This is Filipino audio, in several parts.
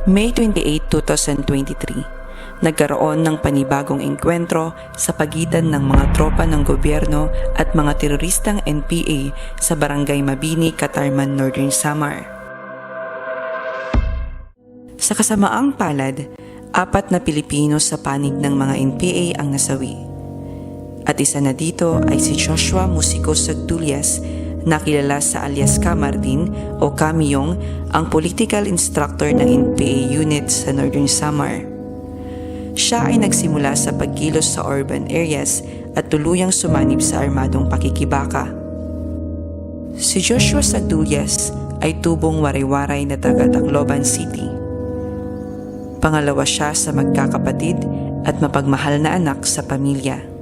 May 28, 2023, nagkaroon ng panibagong engkwentro sa pagitan ng mga tropa ng gobyerno at mga teroristang NPA sa Barangay Mabini, Catarman, Northern Samar. Sa kasamaang palad, 4 na Pilipino sa panig ng mga NPA ang nasawi. At isa na dito ay si Joshua Musico Sagdulias, na kilala sa alias Kamardin o Kamiyong, ang political instructor ng NPA unit sa Northern Samar. Siya ay nagsimula sa pagkilos sa urban areas at tuluyang sumanib sa armadong pakikibaka. Si Joshua Sagdulias ay tubong waray-waray na taga Tacloban City. Pangalawa siya sa magkakapatid at mapagmahal na anak sa pamilya.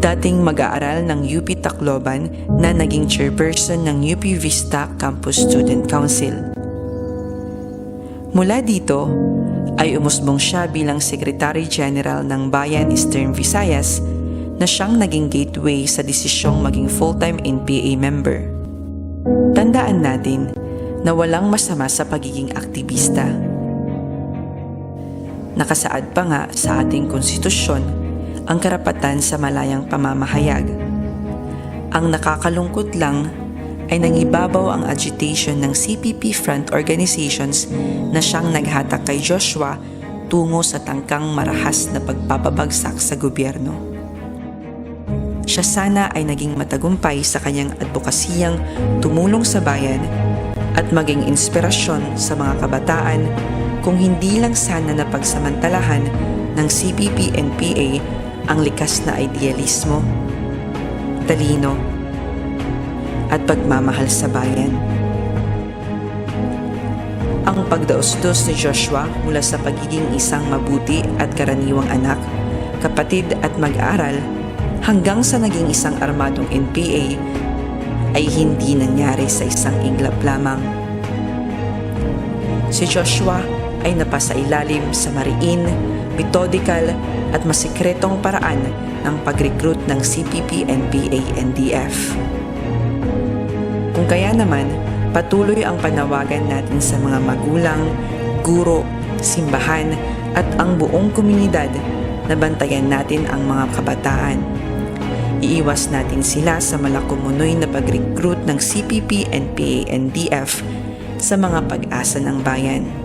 Dating mag-aaral ng UP Tacloban na naging chairperson ng UP Vista Campus Student Council. Mula dito ay umusbong siya bilang Secretary General ng Bayan Eastern Visayas na siyang naging gateway sa desisyong maging full-time NPA member. Tandaan natin na walang masama sa pagiging aktivista. Nakasaad pa nga sa ating konstitusyon ang karapatan sa malayang pamamahayag. Ang nakakalungkot lang ay nangibabaw ang agitation ng CPP front organizations na siyang naghatak kay Joshua tungo sa tangkang marahas na pagpapabagsak sa gobyerno. Siya sana ay naging matagumpay sa kanyang advokasiyang tumulong sa bayan at maging inspirasyon sa mga kabataan kung hindi lang sana napagsamantalahan ng CPP-NPA ang likas na idealismo, talino, at pagmamahal sa bayan. Ang pagdaos-dos ni Joshua mula sa pagiging isang mabuti at karaniwang anak, kapatid at mag-aral hanggang sa naging isang armadong NPA ay hindi nangyari sa isang iglap lamang. Si Joshua ay napasailalim sa mariin, methodikal at masikretong paraan ng pag-recruit ng CPP-NPA-NDF. Kung kaya naman, patuloy ang panawagan natin sa mga magulang, guro, simbahan at ang buong komunidad na bantayan natin ang mga kabataan. Iiwas natin sila sa malakumunoy na pag-recruit ng CPP-NPA-NDF sa mga pag-asa ng bayan.